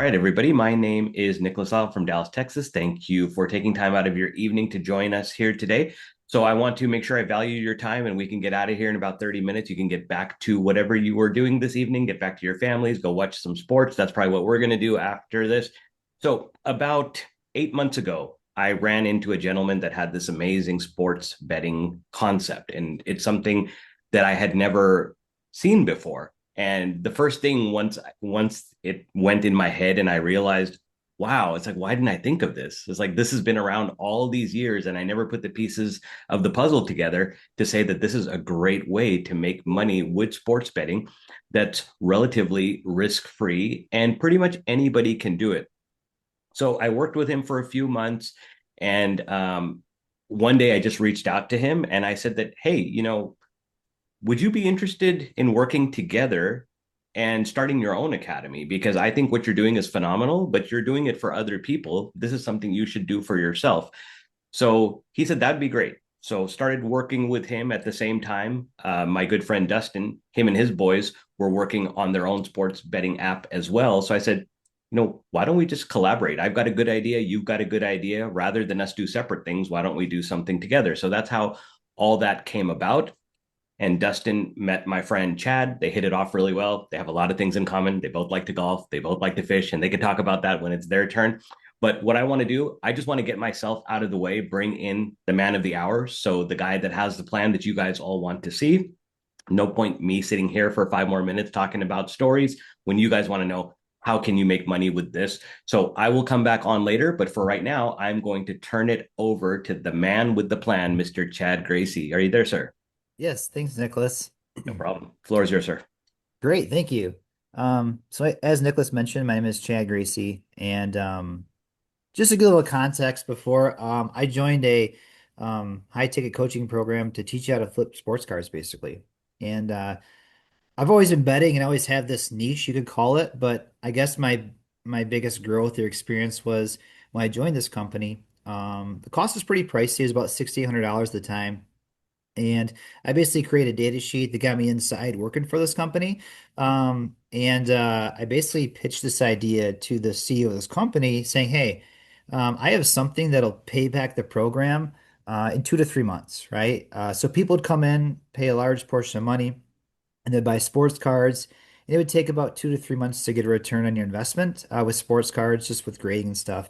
right, everybody. My name is Nicholas Lau from Dallas, Texas. Thank you for taking time out of your evening to join us here today. So, I want to make sure I value your time and we can get out of here in about 30 minutes. You can get back to whatever you were doing this evening, get back to your families, go watch some sports. That's probably what we're going to do after this. So, about 8 months ago, I ran into a gentleman that had this amazing sports betting concept, and it's something that I had never seen before. And the first thing once it went in my head and I realized, wow, it's like, why didn't I think of this? It's like this has been around all these years and I never put the pieces of the puzzle together to say that this is a great way to make money with sports betting that's relatively risk-free and pretty much anybody can do it. So I worked with him for a few months, and one day I just reached out to him and I said that, hey, would you be interested in working together and starting your own academy? Because I think what you're doing is phenomenal, but you're doing it for other people. This is something you should do for yourself. So he said that'd be great. So started working with him at the same time. My good friend Dustin, him and his boys were working on their own sports betting app as well. So I said, why don't we just collaborate? I've got a good idea. You've got a good idea. Rather than us do separate things, why don't we do something together? So that's how all that came about. And Dustin met my friend Chad. They hit it off really well. They have a lot of things in common. They both like to golf. They both like to fish, and they can talk about that when it's their turn. But what I want to do, I just want to get myself out of the way, bring in the man of the hour. So the guy that has the plan that you guys all want to see. No point me sitting here for 5 more minutes talking about stories when you guys want to know how can you make money with this. So I will come back on later, but for right now, I'm going to turn it over to the man with the plan, Mr. Chad Gracie. Are you there, sir? Yes, thanks, Nicholas. No problem. Floor is yours, sir. Great, thank you. As Nicholas mentioned, my name is Chad Gracie, and just a good little context before I joined a high ticket coaching program to teach you how to flip sports cards, basically. And I've always been betting and I always have this niche, you could call it, but I guess my biggest growth or experience was when I joined this company. The cost was pretty pricey; it was about $6,800 at the time. And I basically created a data sheet that got me inside working for this company. I basically pitched this idea to the CEO of this company saying, hey, I have something that'll pay back the program in 2 to 3 months, right? So people would come in, pay a large portion of money, and they'd buy sports cards. And it would take about 2 to 3 months to get a return on your investment with sports cards, just with grading and stuff.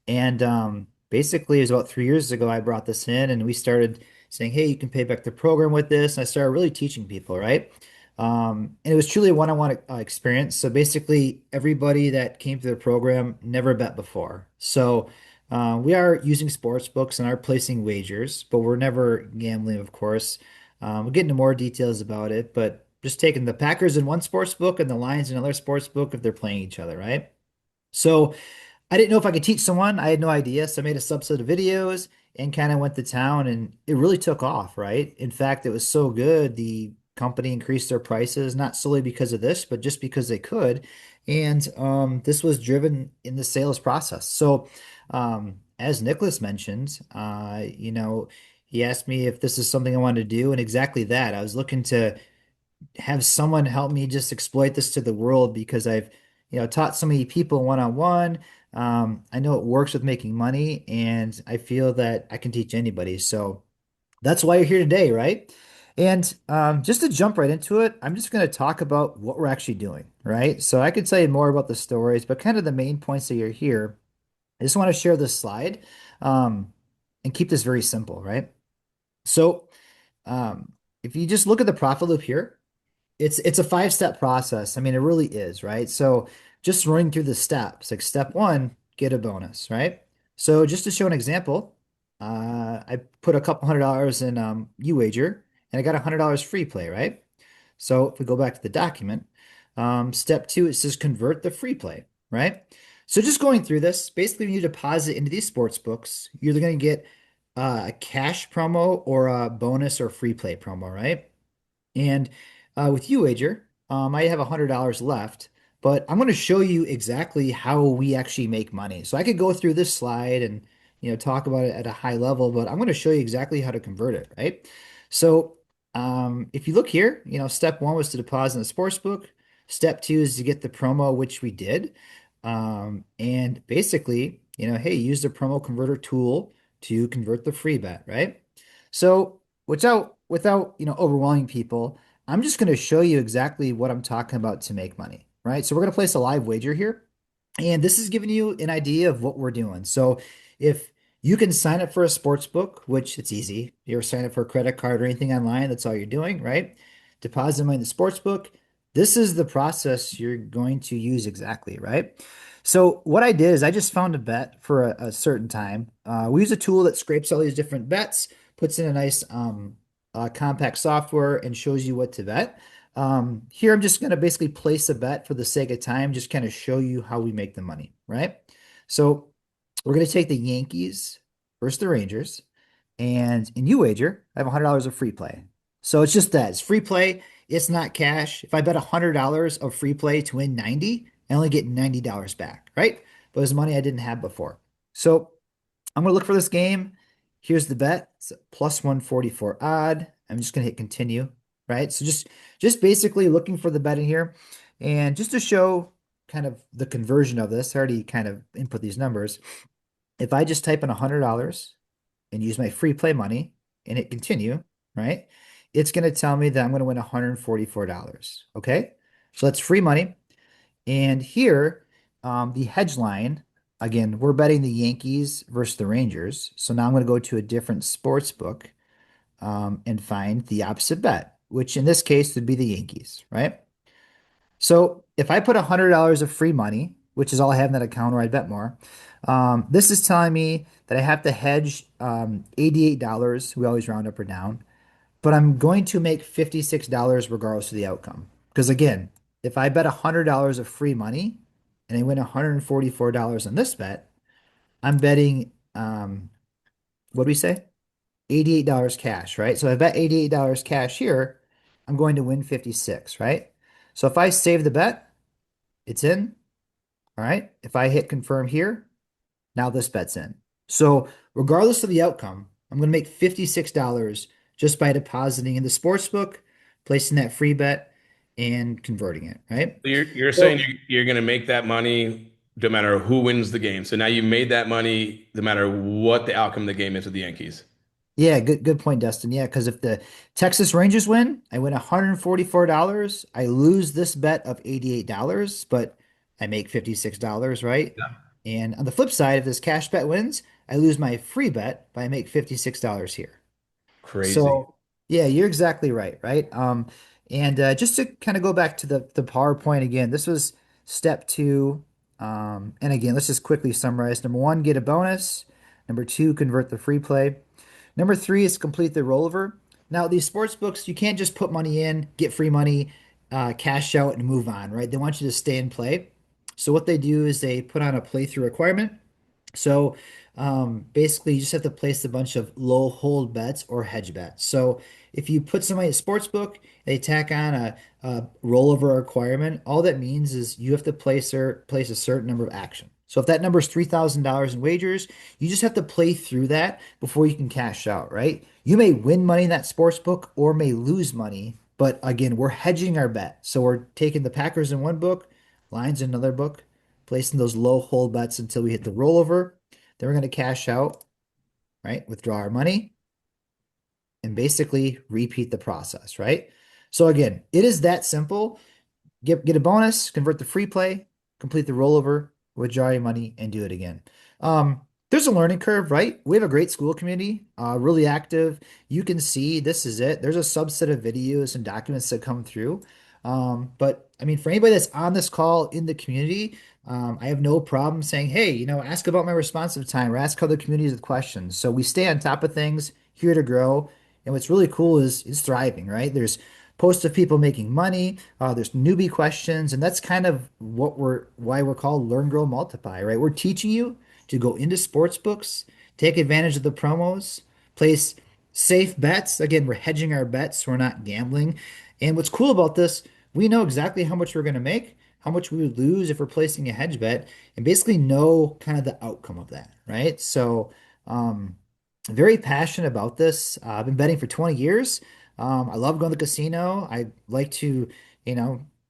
And basically, it was about 3 years ago I brought this in, and we started saying, "Hey, you can pay back the program with this." And I started really teaching people, right? And it was truly a one-on-one experience. So basically, everybody that came through the program never bet before. So we are using sports books and are placing wagers, but we're never gambling, of course. We'll get into more details about it, but just taking the Packers in one sports book and the Lions in another sports book if they're playing each other, right? So I didn't know if I could teach someone. I had no idea. So I made a subset of videos and kind of went to town and it really took off, right? In fact, it was so good, the company increased their prices, not solely because of this, but just because they could. And this was driven in the sales process. So as Nicholas mentioned, he asked me if this is something I wanted to do, and exactly that. I was looking to have someone help me just exploit this to the world because I've, taught so many people one-on-one. I know it works with making money, and I feel that I can teach anybody. So that's why you're here today, right? And just to jump right into it, I'm just going to talk about what we're actually doing, right? So I could tell you more about the stories, but kind of the main points that you're here. I just want to share this slide um, and keep this very simple, right? So if you just look at the profit loop here, it's a five-step process. I mean, it really is, right? So just running through the steps, like step one, get a bonus, right? So just to show an example, I put a couple $100 in UWager and I got $100 free play, right? So if we go back to the document, step two, it says convert the free play, right? So just going through this, basically when you deposit into these sports books, you're either going to get a cash promo or a bonus or free play promo, right? And with UWager, I have $100 left, but I'm going to show you exactly how we actually make money. So I could go through this slide and talk about it at a high level, but I'm going to show you exactly how to convert it, right? So if you look here, step one was to deposit in the sports book. Step two is to get the promo, which we did. And basically, hey, use the promo converter tool to convert the free bet, right? So without, overwhelming people, I'm just going to show you exactly what I'm talking about to make money, right? So we're going to place a live wager here. And this is giving you an idea of what we're doing. So if you can sign up for a sports book, which it's easy. You're signing up for a credit card or anything online, that's all you're doing, right? Deposit money in the sports book. This is the process you're going to use exactly, right? So what I did is I just found a bet for a certain time. We use a tool that scrapes all these different bets, puts in a nice compact software, and shows you what to bet. Here I'm just going to basically place a bet for the sake of time, just kind of show you how we make the money, right? So we're going to take the Yankees versus the Rangers, and in you wager, I have $100 of free play. So it's just that it's free play. It's not cash. If I bet $100 of free play to win 90, I only get $90 back, right? But it's money I didn't have before. So I'm going to look for this game. Here's the bet. It's a plus 144 odd. I'm just going to hit continue, right? So just basically looking for the bet in here. And just to show kind of the conversion of this, I already kind of input these numbers. If I just type in $100 and use my free play money and hit continue, right? It's going to tell me that I'm going to win $144. Okay. So that's free money. And here, the hedge line, again, we're betting the Yankees versus the Rangers. So now I'm going to go to a different sports book and find the opposite bet, which in this case would be the Yankees, right? So if I put $100 of free money, which is all I have in that account, or I bet more, this is telling me that I have to hedge $88. We always round up or down, but I'm going to make $56 regardless of the outcome. Because again, if I bet $100 of free money and I win $144 on this bet, I'm betting, what do we say? $88 cash, right? So if I bet $88 cash here, I'm going to win 56, right? So if I save the bet, it's in. All right. If I hit confirm here, now this bet's in. So regardless of the outcome, I'm going to make $56 just by depositing in the sports book, placing that free bet, and converting it, right? So you're saying So you're going to make that money no matter who wins the game. So now you made that money no matter what the outcome of the game is with the Yankees. yeah, good point, Dustin. Yeah, because if the Texas Rangers win, I win $144. I lose this bet of $88, but I make $56, right? Yeah. And on the flip side, if this cash bet wins, I lose my free bet, but I make $56 here. Crazy. So yeah, you're exactly right, right? And just to kind of go back to the PowerPoint again, this was step two. And again, let's just quickly summarize. Number one, get a bonus. Number two, convert the free play. Number three is complete the rollover. Now, these sports books, you can't just put money in, get free money, cash out, and move on, right? They want you to stay and play. So what they do is they put on a playthrough requirement. So basically, you just have to place a bunch of low hold bets or hedge bets. So if you put somebody in a sports book, they tack on a rollover requirement. All that means is you have to place a certain number of action. So if that number is $3,000 in wagers, you just have to play through that before you can cash out, right? You may win money in that sports book or may lose money, but again, we're hedging our bet. So we're taking the Packers in one book, lines in another book, placing those low hold bets until we hit the rollover. Then we're going to cash out, right? Withdraw our money and basically repeat the process, right? So again, it is that simple. Get a bonus, convert the free play, complete the rollover, withdraw your money, and do it again. There's a learning curve, right? We have a great school community, really active. You can see this is it. There's a subset of videos and documents that come through. But I mean, for anybody that's on this call in the community, I have no problem saying, hey, ask about my responsive time or ask other communities with questions. So we stay on top of things, here to grow. And what's really cool is it's thriving, right? There's posts of people making money. There's newbie questions, and that's kind of why we're called Learn, Grow, Multiply, right? We're teaching you to go into sports books, take advantage of the promos, place safe bets. Again, we're hedging our bets, so we're not gambling. And what's cool about this, we know exactly how much we're going to make, how much we would lose if we're placing a hedge bet, and basically know kind of the outcome of that, right? So, very passionate about this. I've been betting for 20 years. I love going to the casino. I like to,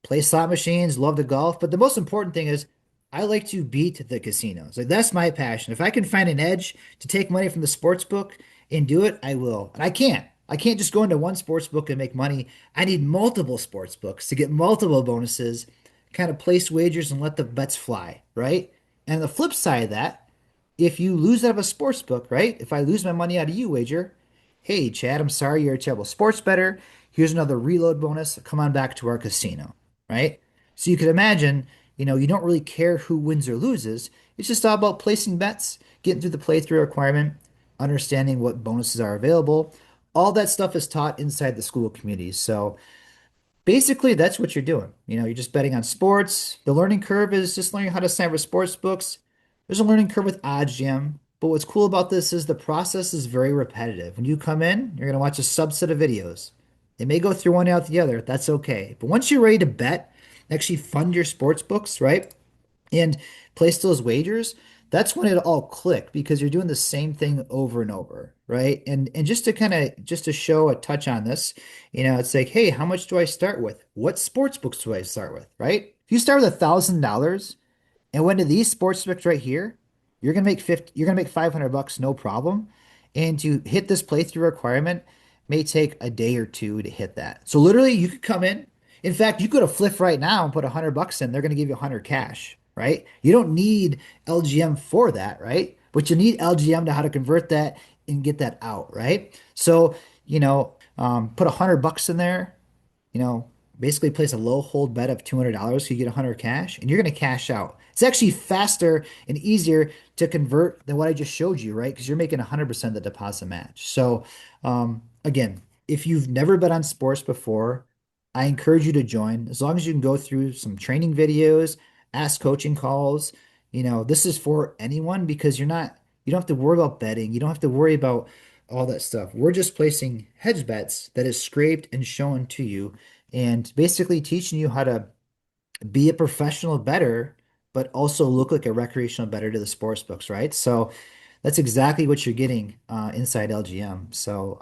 play slot machines, love to golf. But the most important thing is I like to beat the casinos. Like that's my passion. If I can find an edge to take money from the sports book and do it, I will. And I can't. I can't just go into one sports book and make money. I need multiple sports books to get multiple bonuses, kind of place wagers and let the bets fly, right? And the flip side of that, if you lose out of a sports book, right? If I lose my money out of you, wager, hey, Chad, I'm sorry you're a terrible sports bettor. Here's another reload bonus. Come on back to our casino, right? So you could imagine, you don't really care who wins or loses. It's just all about placing bets, getting through the playthrough requirement, understanding what bonuses are available. All that stuff is taught inside the school community. So basically, that's what you're doing. You're just betting on sports. The learning curve is just learning how to sign for sports books. There's a learning curve with LGM, but what's cool about this is the process is very repetitive. When you come in, you're going to watch a subset of videos. They may go through one out the other. That's okay. But once you're ready to bet, actually fund your sports books, right? And place those wagers, that's when it all clicked because you're doing the same thing over and over, right? And just to just to show a touch on this, it's like, hey, how much do I start with? What sports books do I start with, right? If you start with $1,000 and went to these sports books right here, you're gonna make $500 no problem. And to hit this playthrough requirement may take a day or two to hit that. So literally you could come in. In fact, you could have flipped right now and put $100 in. They're gonna give you 100 cash, right? You don't need LGM for that, right? But you need LGM to how to convert that and get that out, right? So, put $100 in there, you know, basically place a low hold bet of $200 so you get 100 cash and you're going to cash out. It's actually faster and easier to convert than what I just showed you, right? Because you're making 100% of the deposit match. So, again, if you've never bet on sports before, I encourage you to join as long as you can go through some training videos, ask coaching calls. This is for anyone because you don't have to worry about betting. You don't have to worry about all that stuff. We're just placing hedge bets that is scraped and shown to you and basically teaching you how to be a professional bettor, but also look like a recreational bettor to the sports books, right? So that's exactly what you're getting inside LGM. So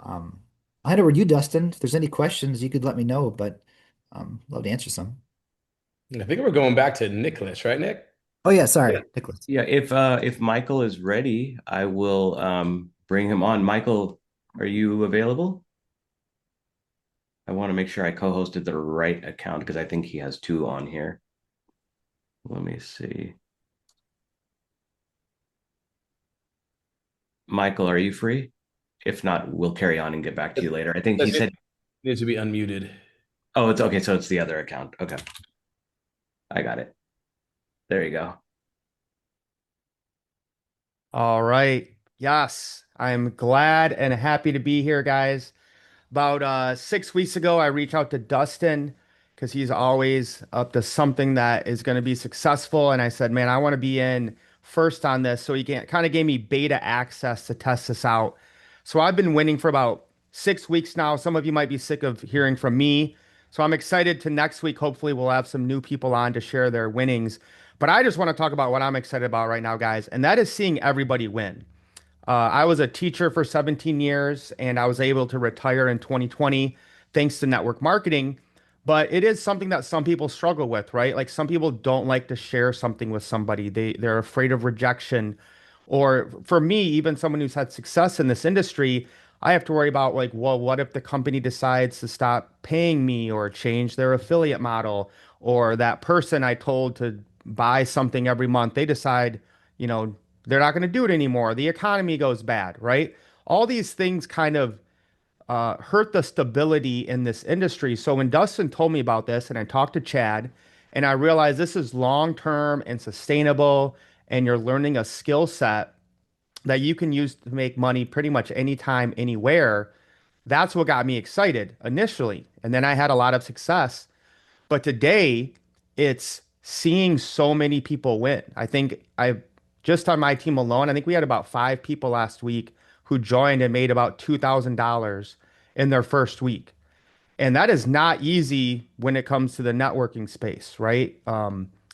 I had over you, Dustin. If there's any questions, you could let me know, but love to answer some. I think we're going back to Nicholas, right, Nick? Oh yeah, Yeah. sorry, Nicholas. Yeah, if Michael is ready, I will bring him on. Michael, are you available? I want to make sure I co-hosted the right account because I think he has two on here. Let me see. Michael, are you free? If not, we'll carry on and get back to you later. I think he said, Needs to be unmuted. oh, it's okay. So it's the other account. Okay, I got it. There you go. All right. Yes, I'm glad and happy to be here, guys. About 6 weeks ago, I reached out to Dustin because he's always up to something that is going to be successful. And I said, man, I want to be in first on this. So he kind of gave me beta access to test this out. So I've been winning for about 6 weeks now. Some of you might be sick of hearing from me. So I'm excited to next week. Hopefully, we'll have some new people on to share their winnings. But I just want to talk about what I'm excited about right now, guys. And that is seeing everybody win. I was a teacher for 17 years and I was able to retire in 2020 thanks to network marketing. But it is something that some people struggle with, right? Like some people don't like to share something with somebody. They're afraid of rejection. Or for me, even someone who's had success in this industry, I have to worry about like, well, what if the company decides to stop paying me or change their affiliate model? Or that person I told to buy something every month, they decide, you know, they're not going to do it anymore. The economy goes bad, right? All these things kind of hurt the stability in this industry. So when Dustin told me about this and I talked to Chad and I realized this is long term and sustainable and you're learning a skill set that you can use to make money pretty much anytime, anywhere, that's what got me excited initially. And then I had a lot of success. But today, it's seeing so many people win. I think I just on my team alone, I think we had about 5 people last week who joined and made about $2,000 in their first week. And that is not easy when it comes to the networking space, right?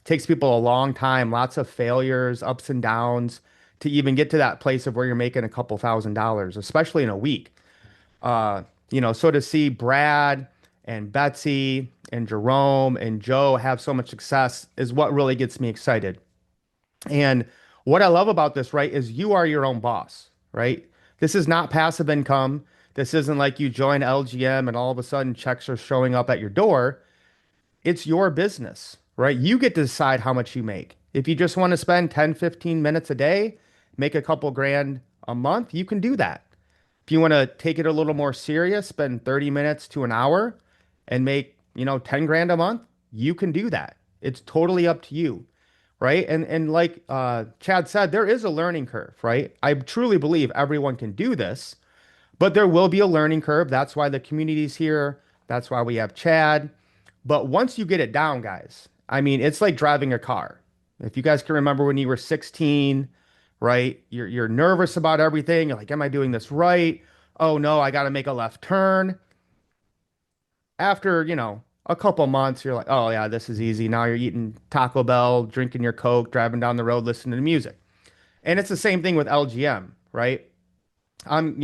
Takes people a long time, lots of failures, ups and downs to even get to that place of where you're making a couple $1,000s, especially in a week. So to see Brad and Betsy and Jerome and Joe have so much success is what really gets me excited. And what I love about this, right, is you are your own boss, right? This is not passive income. This isn't like you join LGM and all of a sudden checks are showing up at your door. It's your business, right? You get to decide how much you make. If you just want to spend 10, 15 minutes a day, make a couple grand a month, you can do that. If you want to take it a little more serious, spend 30 minutes to an hour and make, 10 grand a month, you can do that. It's totally up to you, right? And like Chad said, there is a learning curve, right? I truly believe everyone can do this, but there will be a learning curve. That's why the community's here. That's why we have Chad. But once you get it down, guys, I mean, it's like driving a car. If you guys can remember when you were 16, right? You're nervous about everything. You're like, am I doing this right? Oh no, I got to make a left turn. After, a couple months, you're like, oh yeah, this is easy. Now you're eating Taco Bell, drinking your Coke, driving down the road, listening to music. And it's the same thing with LGM, right? I'm,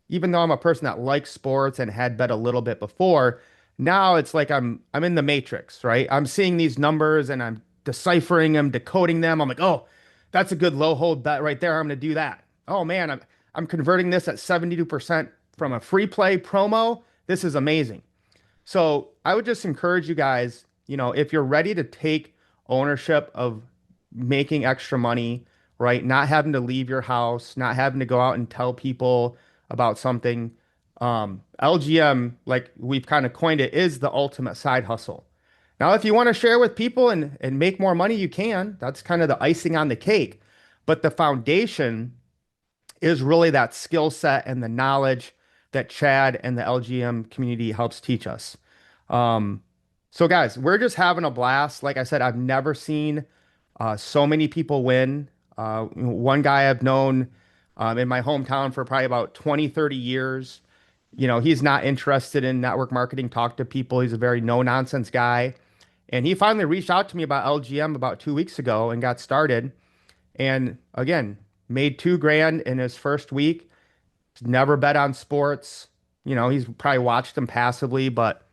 even though I'm a person that likes sports and had bet a little bit before, now it's like I'm in the matrix, right? I'm seeing these numbers and I'm deciphering them, decoding them. I'm like, oh, that's a good low hold bet right there. I'm going to do that. Oh man, I'm converting this at 72% from a free play promo. This is amazing. So I would just encourage you guys, if you're ready to take ownership of making extra money, right? Not having to leave your house, not having to go out and tell people about something. LGM, like we've kind of coined it, is the ultimate side hustle. Now, if you want to share with people and make more money, you can. That's kind of the icing on the cake. But the foundation is really that skill set and the knowledge that Chad and the LGM community helps teach us. So guys, we're just having a blast. Like I said, I've never seen so many people win. One guy I've known in my hometown for probably about 20, 30 years. He's not interested in network marketing, talk to people. He's a very no-nonsense guy. And he finally reached out to me about LGM about 2 weeks ago and got started. And again, made 2 grand in his first week. Never bet on sports. He's probably watched them passively, but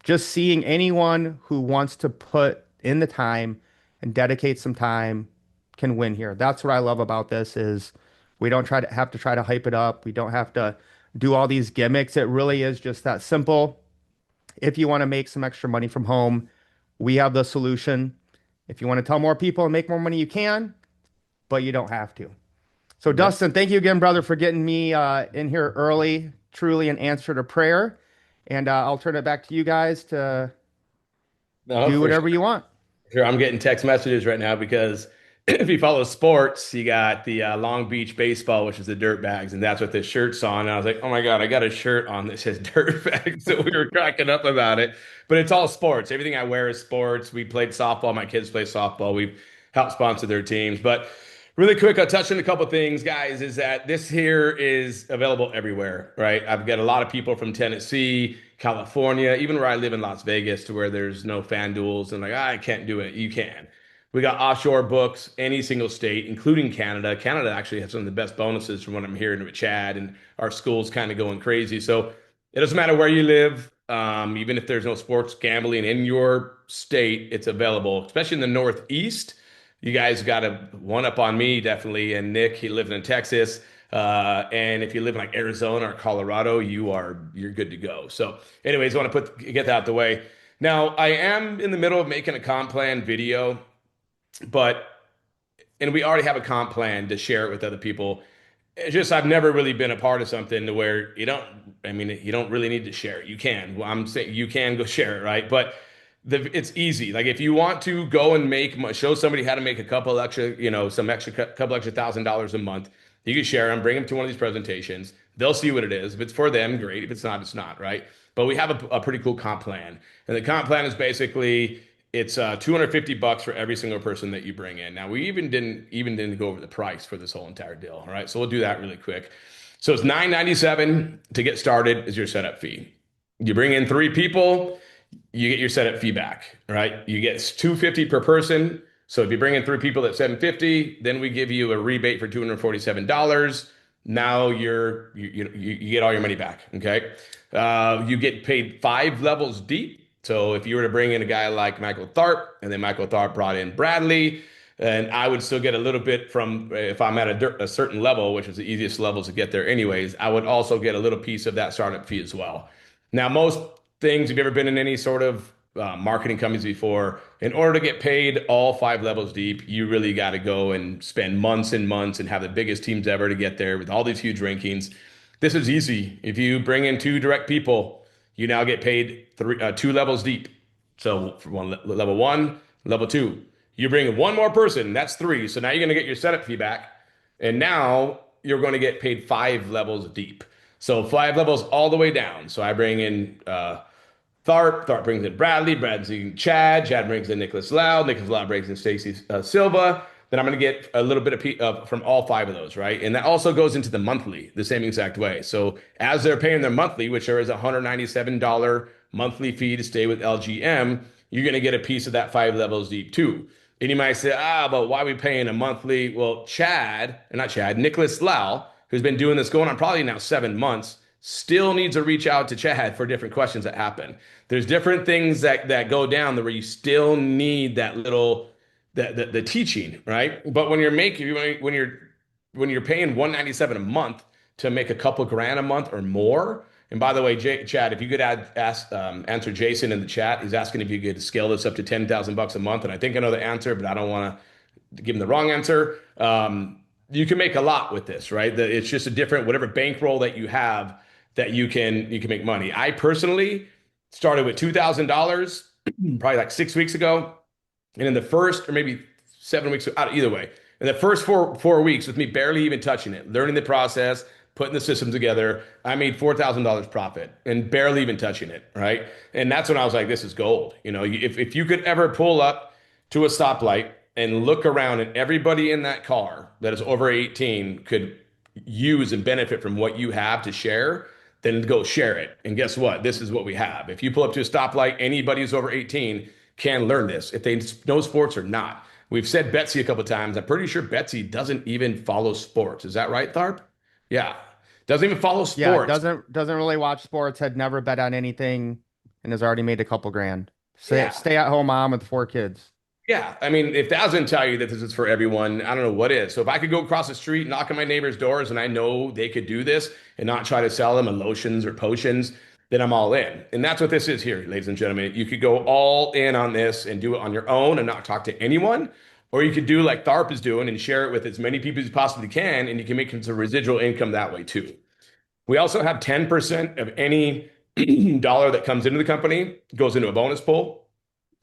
just seeing anyone who wants to put in the time and dedicate some time can win here. That's what I love about this is we don't have to try to hype it up. We don't have to do all these gimmicks. It really is just that simple. If you want to make some extra money from home, we have the solution. If you want to tell more people and make more money, you can, but you don't have to. So Dustin, thank you again, brother, for getting me in here early. Truly an answer to prayer. And I'll turn it back to you guys to do whatever you want. Sure, I'm getting text messages right now because if you follow sports, you got the Long Beach baseball, which is the Dirtbags, and that's what this shirt's on. And I was like, oh my God, I got a shirt on that says Dirtbags. So we were cracking up about it. But it's all sports. Everything I wear is sports. We played softball. My kids play softball. We've helped sponsor their teams. But really quick, I'll touch on a couple things, guys, is that this here is available everywhere, right? I've got a lot of people from Tennessee, California, even where I live in Las Vegas, to where there's no fan duels and like, I can't do it. You can. We got offshore books, any single state, including Canada. Canada actually has some of the best bonuses from what I'm hearing with Chad, and our school's kind of going crazy. So it doesn't matter where you live, even if there's no sports gambling in your state, it's available, especially in the Northeast. You guys got a one up on me, definitely. And Nick, he lived in Texas. And if you live in like Arizona or Colorado, you're good to go. So anyways, I want to get that out the way. Now, I am in the middle of making a comp plan video, and we already have a comp plan to share it with other people. It's just I've never really been a part of something to where you don't really need to share it. You can. Well, I'm saying you can go share it, right? But it's easy. Like if you want to go and show somebody how to make a couple extra, couple extra $1,000 a month, you can share them, bring them to one of these presentations. They'll see what it is. If it's for them, great. If it's not, it's not, right? But we have a pretty cool comp plan. And the comp plan is basically it's $250 for every single person that you bring in. Now we even didn't go over the price for this whole entire deal. All right. So we'll do that really quick. So it's $997 to get started is your setup fee. You bring in 3 people, you get your setup fee back, right? You get $250 per person. So if you bring in 3 people at $750, then we give you a rebate for $247. Now you get all your money back. Okay. You get paid 5 levels deep So if you were to bring in a guy like Michael Tharp, and then Michael Tharp brought in Bradley, and I would still get a little bit from, if I'm at a certain level, which is the easiest level to get there anyways, I would also get a little piece of that startup fee as well. Now, most things, if you've ever been in any sort of marketing companies before, in order to get paid all 5 levels deep, you really got to go and spend months and months and have the biggest teams ever to get there with all these huge rankings. This is easy. If you bring in 2 direct people, you now get paid 2 levels deep. So for level 1, level 2. You bring in 1 more person, that's 3. So now you're going to get your setup fee back. And now you're going to get paid 5 levels deep. So 5 levels all the way down. So I bring in Tharp brings in Bradley brings in Chad brings in Nicholas Lau brings in Stacy Silva. Then I'm going to get a little bit of from all 5 of those, right? And that also goes into the monthly the same exact way. So as they're paying their monthly, which there is a $197 monthly fee to stay with LGM, you're going to get a piece of that 5 levels deep too. And you might say, but why are we paying a monthly? Well, Nicholas Lau, who's been doing this going on probably now 7 months, still needs to reach out to Chad for different questions that happen. There's different things that go down where you still need that little the teaching, right? But when you're paying $197 a month to make a couple grand a month or more. And by the way, Chad, if you could answer Jason in the chat, he's asking if you could scale this up to $10,000 a month. And I think I know the answer, but I don't want to give him the wrong answer. You can make a lot with this, right? It's just a different, whatever bankroll that you have that you can make money. I personally started with $2,000 probably like 6 weeks ago. And in the first, or maybe 7 weeks, either way, in the first four weeks with me barely even touching it, learning the process, putting the system together, I made $4,000 profit and barely even touching it, right? And that's when I was like, this is gold. You know, if you could ever pull up to a stoplight and look around and everybody in that car that is over 18 could use and benefit from what you have to share, then go share it. And guess what? This is what we have. If you pull up to a stoplight, anybody who's over 18 can learn this, if they know sports or not. We've said Betsy a couple of times. I'm pretty sure Betsy doesn't even follow sports. Is that right, Tharp? Yeah. Doesn't even follow sports. Yeah, doesn't really watch sports, had never bet on anything, and has already made a couple grand. Stay at home mom with 4 kids. Yeah, I mean, if that doesn't tell you that this is for everyone, I don't know what is. So if I could go across the street, knock on my neighbor's doors, and I know they could do this and not try to sell them lotions or potions, then I'm all in. And that's what this is here, ladies and gentlemen. You could go all in on this and do it on your own and not talk to anyone. Or you could do like Tharp is doing and share it with as many people as you possibly can, and you can make some residual income that way too. We also have 10% of any dollar that comes into the company goes into a bonus pool.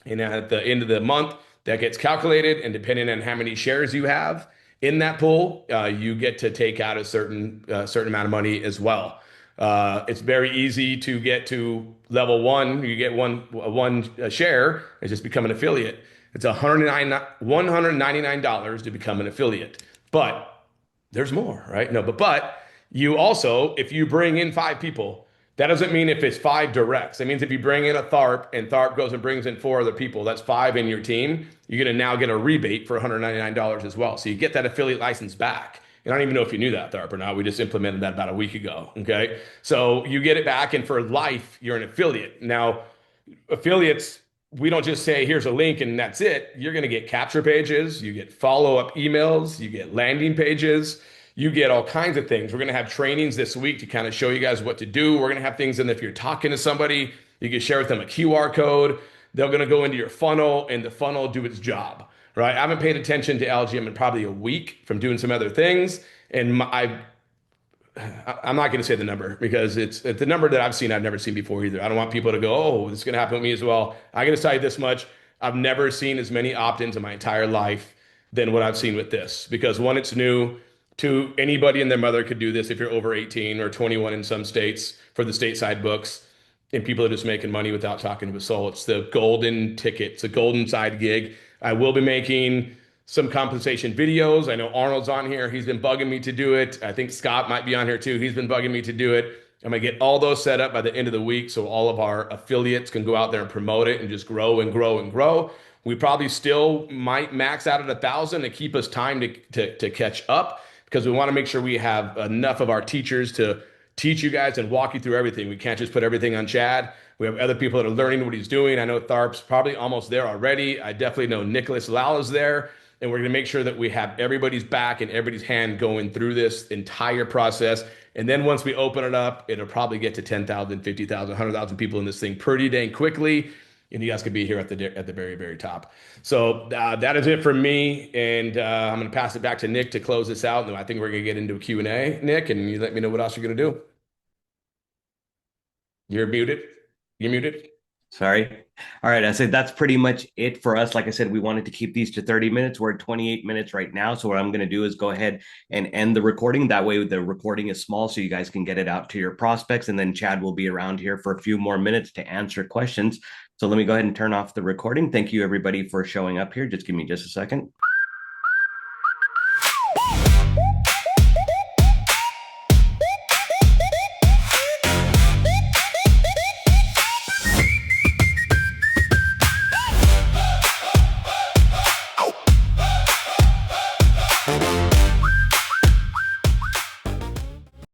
And at the end of the month, that gets calculated. And depending on how many shares you have in that pool, you get to take out a certain amount of money as well. It's very easy to get to level 1. You get one share and just become an affiliate. It's $199 to become an affiliate. But there's more, right? No, but you also, if you bring in 5 people, that doesn't mean if it's 5 directs. That means if you bring in a Tharp and Tharp goes and brings in 4 other people, that's 5 in your team, you're going to now get a rebate for $199 as well. So you get that affiliate license back. And I don't even know if you knew that, Tharp, or not. We just implemented that about a week ago, okay? So you get it back, and for life, you're an affiliate. Now, affiliates, we don't just say, here's a link and that's it. You're going to get capture pages. You get follow-up emails. You get landing pages. You get all kinds of things. We're going to have trainings this week to kind of show you guys what to do. We're going to have things in if you're talking to somebody, you can share with them a QR code. They're going to go into your funnel, and the funnel will do its job, right? I haven't paid attention to LGM in probably a week from doing some other things. And I'm not going to say the number because it's the number that I've seen, I've never seen before either. I don't want people to go, oh, this is going to happen with me as well. I got to tell you this much. I've never seen as many opt-ins in my entire life than what I've seen with this, because one, it's new. 2, anybody and their mother could do this if you're over 18 or 21 in some states for the stateside books, and people are just making money without talking to a soul. It's the golden ticket. It's a golden side gig. I will be making some compensation videos. I know Arnold's on here. He's been bugging me to do it. I think Scott might be on here too. He's been bugging me to do it. I'm going to get all those set up by the end of the week so all of our affiliates can go out there and promote it and just grow and grow and grow. We probably still might max out at 1,000 to keep us time to catch up, because we want to make sure we have enough of our teachers to teach you guys and walk you through everything. We can't just put everything on Chad. We have other people that are learning what he's doing. I know Tharp's probably almost there already. I definitely know Nicholas Lala's there. And we're going to make sure that we have everybody's back and everybody's hand going through this entire process. And then once we open it up, it'll probably get to 10,000, 50,000, 100,000 people in this thing pretty dang quickly. And you guys could be here at the very, very top. So that is it from me. And I'm going to pass it back to Nick to close this out. And I think we're going to get into a Q&A, Nick, and you let me know what else you're going to do. You're muted. You're muted. Sorry. All right. I said that's pretty much it for us. Like I said, we wanted to keep these to 30 minutes. We're at 28 minutes right now. So what I'm going to do is go ahead and end the recording. That way the recording is small so you guys can get it out to your prospects. And then Chad will be around here for a few more minutes to answer questions. So let me go ahead and turn off the recording. Thank you, everybody, for showing up here. Just give me just a second.